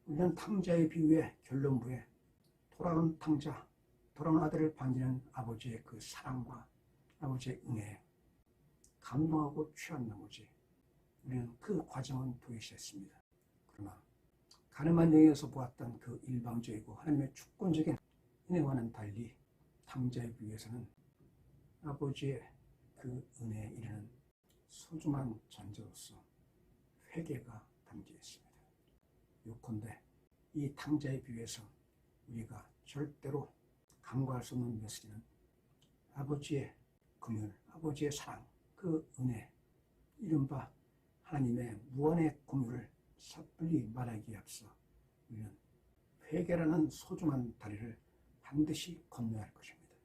우리는 탕자의 비유의 결론부에 돌아온 탕자, 돌아온 아들을 반기는 아버지의 그 사랑과 아버지의 은혜에 감동하고 취한 나머지 우리는 그 과정은 도외시했습니다. 그러나 가늠한 여인에서 보았던 그 일방적이고 하나님의 주권적인 은혜와는 달리 탕자의 비유에서는 아버지의 그 은혜에 이르는 소중한 전제로서 회개가 담겨 있습니다. 요컨대 이 탕자의 비유에서 우리가 절대로 간과할 수 없는 메시지는 아버지의 긍휼, 아버지의 사랑, 그 은혜, 이른바 하나님의 무한의 긍휼을 섣불리 말하기에 앞서 우리는 회개라는 소중한 다리를 반드시 건너야 할 것입니다.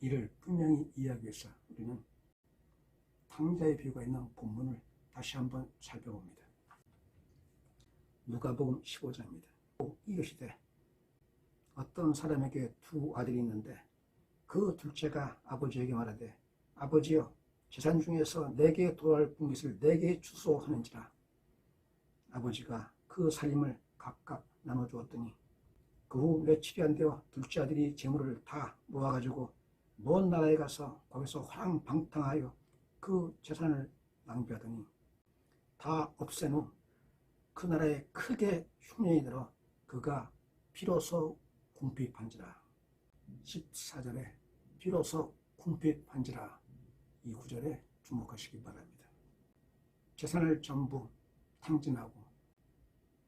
이를 분명히 이해하기 위해서 우리는 탕자의 비유가 있는 본문을 다시 한번 살펴봅니다. 누가복음 15장입니다. 이것이되 어떤 사람에게 두 아들이 있는데 그 둘째가 아버지에게 말하되 아버지여 재산 중에서 내게 돌아올 분깃을 내게 주소 하는지라. 아버지가 그 살림을 각각 나눠주었더니 그 후 며칠이 안 되어 둘째 아들이 재물을 다 모아가지고 먼 나라에 가서 거기서 화랑방탕하여 그 재산을 낭비하더니 다 없앤 후 그 나라에 크게 흉년이 들어 그가 비로소 궁핍한지라. 14절에 비로소 궁핍한지라 이 구절에 주목하시기 바랍니다. 재산을 전부 탕진하고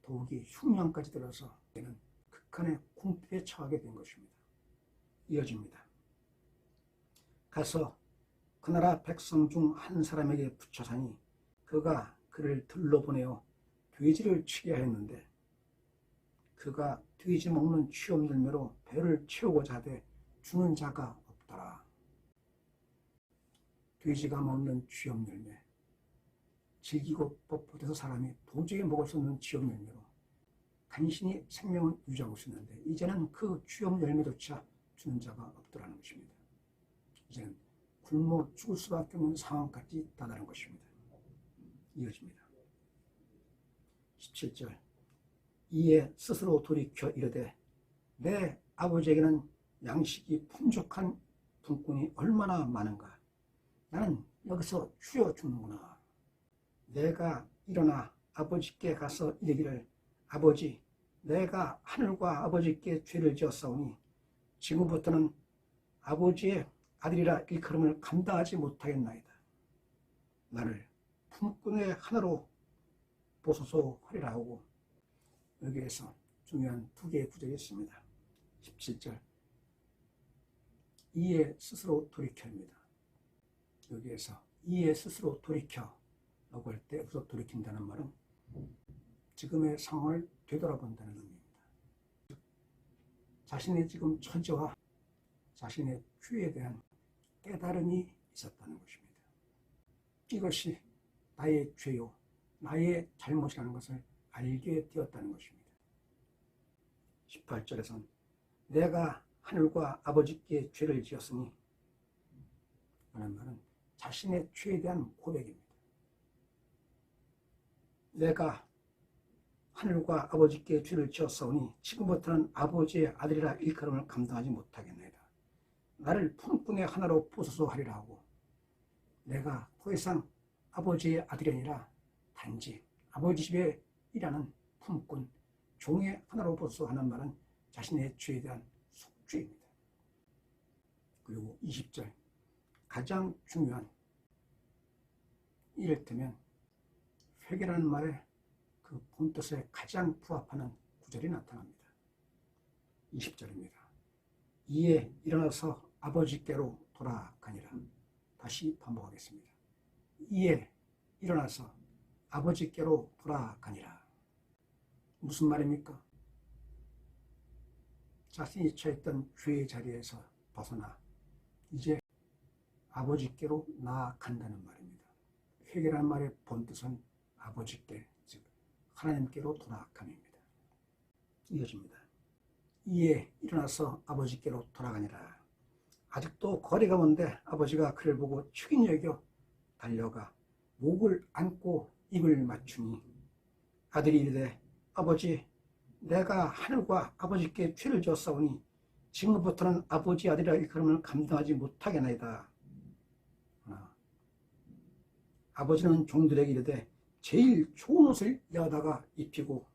더욱이 흉년까지 들어서 그는 극한의 궁핍에 처하게 된 것입니다. 이어집니다. 가서 그 나라 백성 중 한 사람에게 붙여 사니 그가 그를 들러보내어 돼지를 치게 하였는데 그가 돼지 먹는 취업 열매로 배를 채우고자 하되 주는 자가 없더라. 돼지가 먹는 취업 열매, 질기고 뻣뻣해서 사람이 도저히 먹을 수 없는 취업 열매로 간신히 생명을 유지하고 있었는데 이제는 그 취업 열매조차 주는 자가 없더라는 것입니다. 이제는 굶어 죽을 수밖에 없는 상황까지 다다른 것입니다. 이어집니다. 17절 이에 스스로 돌이켜 이르되 내 아버지에게는 양식이 풍족한 분꾼이 얼마나 많은가. 나는 여기서 쉬어 죽는구나. 내가 일어나 아버지께 가서 이르기를 아버지 내가 하늘과 아버지께 죄를 지었사오니 지금부터는 아버지의 아들이라 일컬음을 감당하지 못하겠나이다. 나를 품꾼의 하나로 보소서 하리라 하고 여기에서 중요한 두 개의 구절이 있습니다. 17절 이에 스스로 돌이켜입니다. 여기에서 이에 스스로 돌이켜 라고 할 때 여기서 돌이킨다는 말은 지금의 상황을 되돌아본다는 의미입니다. 자신의 지금 처지와 자신의 죄에 대한 깨달음이 있었다는 것입니다. 이것이 나의 죄요 나의 잘못이라는 것을 알게 되었다는 것입니다. 18절에서는 내가 하늘과 아버지께 죄를 지었으니 라는 말은 자신의 죄에 대한 고백입니다. 내가 하늘과 아버지께 죄를 지었사오니 지금부터는 아버지의 아들이라 일컬음을 감당하지 못하겠나이다. 나를 품꾼의 하나로 보소서 하리라 하고 내가 더 이상 아버지의 아들이 아니라 단지 아버지 집에 일하는 품꾼, 종의 하나로 보소서 하는 말은 자신의 죄에 대한 속죄입니다. 그리고 20절 가장 중요한 이를테면 회개라는 말에 그 본뜻에 가장 부합하는 구절이 나타납니다. 20절입니다. 이에 일어나서 아버지께로 돌아가니라. 다시 반복하겠습니다. 이에 일어나서 아버지께로 돌아가니라. 무슨 말입니까? 자신이 처했던 죄의 자리에서 벗어나 이제 아버지께로 나아간다는 말입니다. 회개라는 말의 본뜻은 아버지께, 즉 하나님께로 돌아감입니다. 이어집니다. 이에 일어나서 아버지께로 돌아가니라. 아직도 거리가 먼데 아버지가 그를 보고 축인 여겨 달려가 목을 안고 입을 맞추니 아들이 이르되 아버지 내가 하늘과 아버지께 죄를 지었사오니 지금부터는 아버지 아들이라 일컬음을 감당하지 못하겠나이다. 아버지는 종들에게 이르되 제일 좋은 옷을 여다가 입히고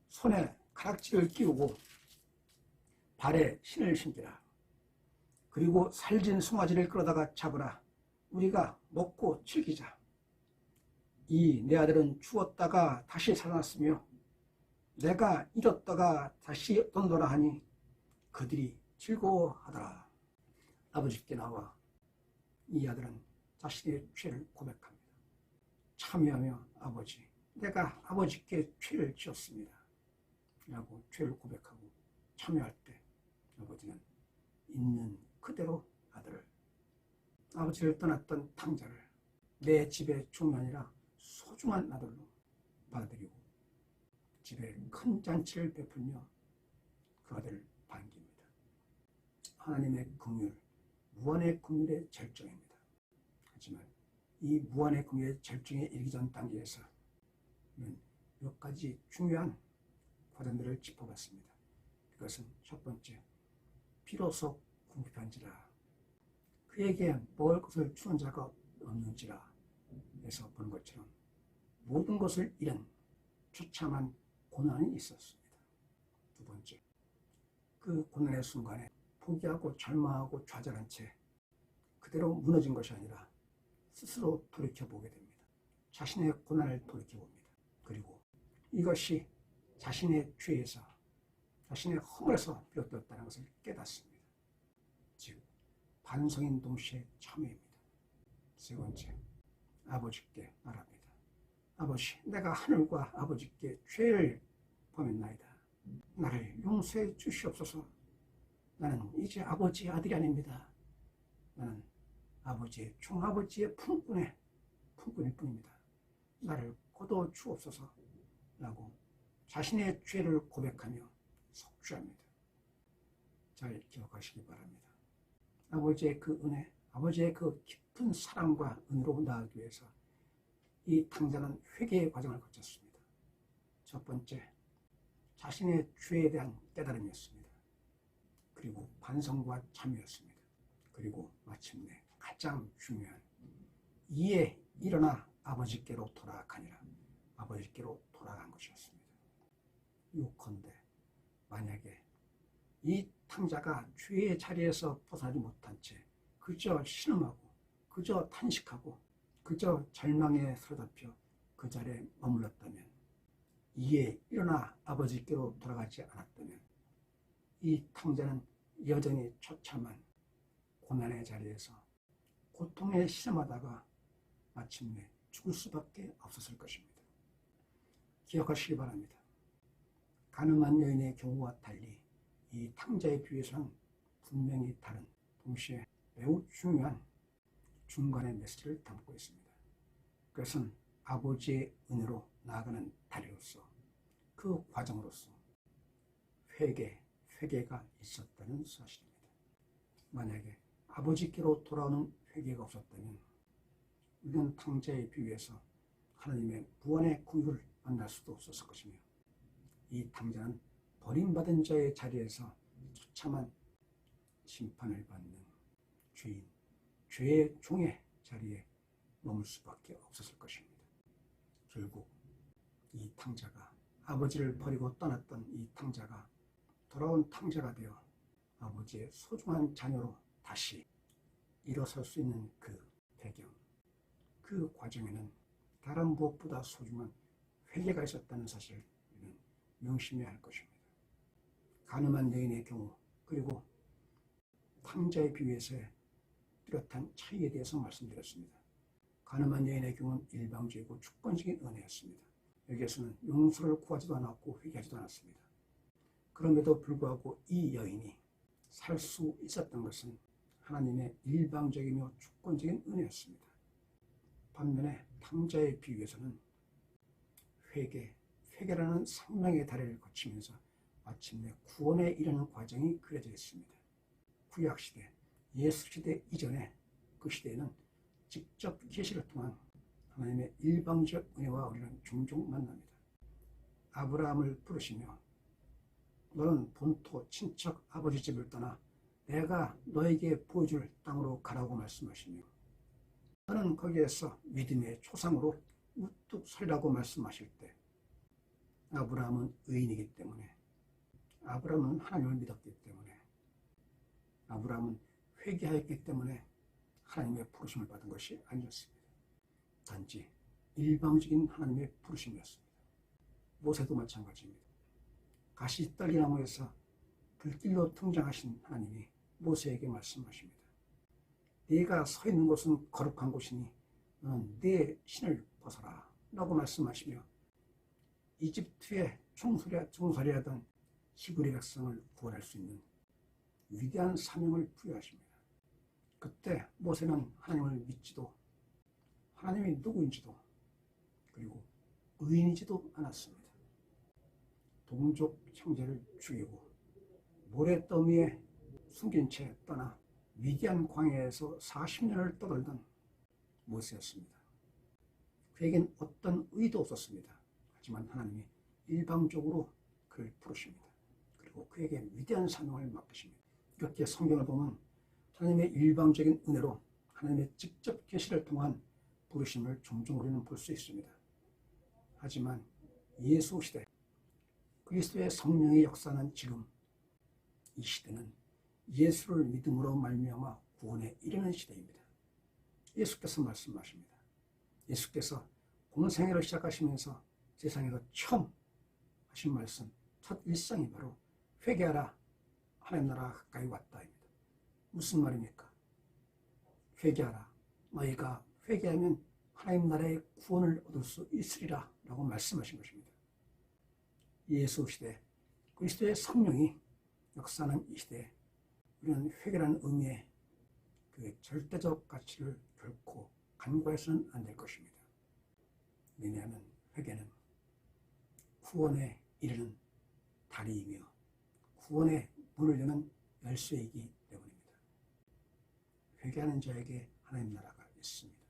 손에 가락지를 끼우고 발에 신을 신기라. 그리고 살진 송아지를 끌어다가 잡으라. 우리가 먹고 즐기자. 이 내 아들은 죽었다가 다시 살아났으며 내가 잃었다가 다시 얻었노라 하니 그들이 즐거워하더라. 아버지께 나와 이 아들은 자신의 죄를 고백합니다. 참여하며 아버지, 내가 아버지께 죄를 지었습니다. 라고 죄를 고백하고 참여할 때 아버지는 있는 그대로 아버지를 떠났던 탕자를 내 집의 종이 아니라 소중한 아들로 받아들이고 집에 큰 잔치를 베풀며 그 아들을 반깁니다. 하나님의 긍휼, 무한의 긍휼의 절정입니다. 하지만 이 무한의 긍휼의 절정에 이르기 전 단계에서는 몇 가지 중요한 과정들을 짚어봤습니다. 그것은 첫 번째, 비로소 궁핍한지라 그에게 먹을 것을 주는 자가 없는지라 에서 보는 것처럼 모든 것을 잃은 처참한 고난이 있었습니다. 두 번째, 그 고난의 순간에 포기하고 절망하고 좌절한 채 그대로 무너진 것이 아니라 스스로 돌이켜보게 됩니다. 자신의 고난을 돌이켜봅니다. 그리고 이것이 자신의 죄에서 자신의 허물에서 비롯되었다는 것을 깨닫습니다. 즉 반성인 동시에 참회입니다. 세 번째, 아버지께 말합니다. 아버지, 내가 하늘과 아버지께 죄를 범했나이다. 나를 용서해 주시옵소서. 나는 이제 아버지의 아들이 아닙니다. 나는 아버지의 종아버지의 품꾼일 뿐입니다. 나를 거둬 주옵소서. 라고 자신의 죄를 고백하며 속죄합니다. 잘 기억하시기 바랍니다. 아버지의 그 은혜, 아버지의 그 깊은 사랑과 은혜로 나아가기 위해서 이 탕자는 회개의 과정을 거쳤습니다. 첫 번째, 자신의 죄에 대한 깨달음이었습니다. 그리고 반성과 참여였습니다. 그리고 마침내 가장 중요한 이에 일어나 아버지께로 돌아가니라. 아버지께로 돌아간 것이었습니다. 요컨대 만약에 이 탕자가 죄의 자리에서 벗어나지 못한 채 그저 신음하고 그저 탄식하고 그저 절망에 사로잡혀 그 자리에 머물렀다면, 이에 일어나 아버지께로 돌아가지 않았다면 이 탕자는 여전히 처참한 고난의 자리에서 고통에 시름하다가 마침내 죽을 수밖에 없었을 것입니다. 기억하시기 바랍니다. 가늠한 여인의 경우와 달리 이 탕자의 비유에서는 분명히 다른, 동시에 매우 중요한 중간의 메시지를 담고 있습니다. 그것은 아버지의 은혜로 나아가는 다리로서, 그 과정으로서 회개가 있었다는 사실입니다. 만약에 아버지께로 돌아오는 회개가 없었다면 우리는 탕자의 비유에서 하나님의 무한의 긍휼을 만날 수도 없었을 것이며, 이 탕자는 버림받은 자의 자리에서 처참한 심판을 받는 죄인, 죄의 종의 자리에 머물 수밖에 없었을 것입니다. 결국 이 탕자가, 아버지를 버리고 떠났던 이 탕자가 돌아온 탕자가 되어 아버지의 소중한 자녀로 다시 일어설 수 있는 그 배경, 그 과정에는 다른 무엇보다 소중한 회개가 있었다는 사실을 우리는 명심해야 할 것입니다. 가늠한 여인의 경우, 그리고 탕자의 비유에서의 뚜렷한 차이에 대해서 말씀드렸습니다. 가늠한 여인의 경우는 일방적이고 주권적인 은혜였습니다. 여기에서는 용서를 구하지도 않았고 회개하지도 않았습니다. 그럼에도 불구하고 이 여인이 살 수 있었던 것은 하나님의 일방적이며 주권적인 은혜였습니다. 반면에 탕자의 비유에서는 회개라는 생명의 다리를 거치면서 마침내 구원에 이르는 과정이 그려져 있습니다. 구약시대, 예수시대 이전에 그 시대에는 직접 계시를 통한 하나님의 일방적 은혜와 우리는 종종 만납니다. 아브라함을 부르시며 너는 본토 친척 아버지 집을 떠나 내가 너에게 보여줄 땅으로 가라고 말씀하시며 너는 거기에서 믿음의 초상으로 우뚝 서리라고 말씀하실 때 아브라함은 의인이기 때문에 아브라함은 하나님을 믿었기 때문에 아브라함은 회개하였기 때문에 하나님의 부르심을 받은 것이 아니었습니다. 단지 일방적인 하나님의 부르심이었습니다. 모세도 마찬가지입니다. 가시떨기나무에서 불길로 등장하신 하나님이 모세에게 말씀하십니다. 네가 서 있는 곳은 거룩한 곳이니 너는 네 신을 벗어라 라고 말씀하시며 이집트의 종살이하던 히브리 백성을 구원할 수 있는 위대한 사명을 부여하십니다. 그때 모세는 하나님을 믿지도 하나님이 누구인지도 그리고 의인이지도 않았습니다. 동족 형제를 죽이고 모래더미에 숨긴 채 떠나 위대한 광야에서 40년을 떠돌던 모세였습니다. 그에겐 어떤 의도 없었습니다. 하지만 하나님이 일방적으로 그를 부르십니다. 그리고 그에게 위대한 사명을 맡기십니다. 이렇게 성경을 보면 하나님의 일방적인 은혜로 하나님의 직접 계시를 통한 부르심을 종종 우리는 볼 수 있습니다. 하지만 예수 시대 그리스도의 성령의 역사는 지금 이 시대는 예수를 믿음으로 말미암아 구원에 이르는 시대입니다. 예수께서 말씀하십니다. 예수께서 공생애를 시작하시면서 세상에서 처음 하신 말씀, 첫 일상이 바로 회개하라, 하나님 나라가 가까이 왔다입니다. 무슨 말입니까? 회개하라, 너희가 회개하면 하나님 나라의 구원을 얻을 수 있으리라 라고 말씀하신 것입니다. 예수 시대 그리스도의 성령이 역사하는 이 시대에 우리는 회개라는 의미의 그 절대적 가치를 결코 간과해서는 안 될 것입니다. 왜냐하면 회개는 구원에 이르는 다리이며 구원의 문을 여는 열쇠이기 때문입니다. 회개하는 자에게 하나님 나라가 있습니다.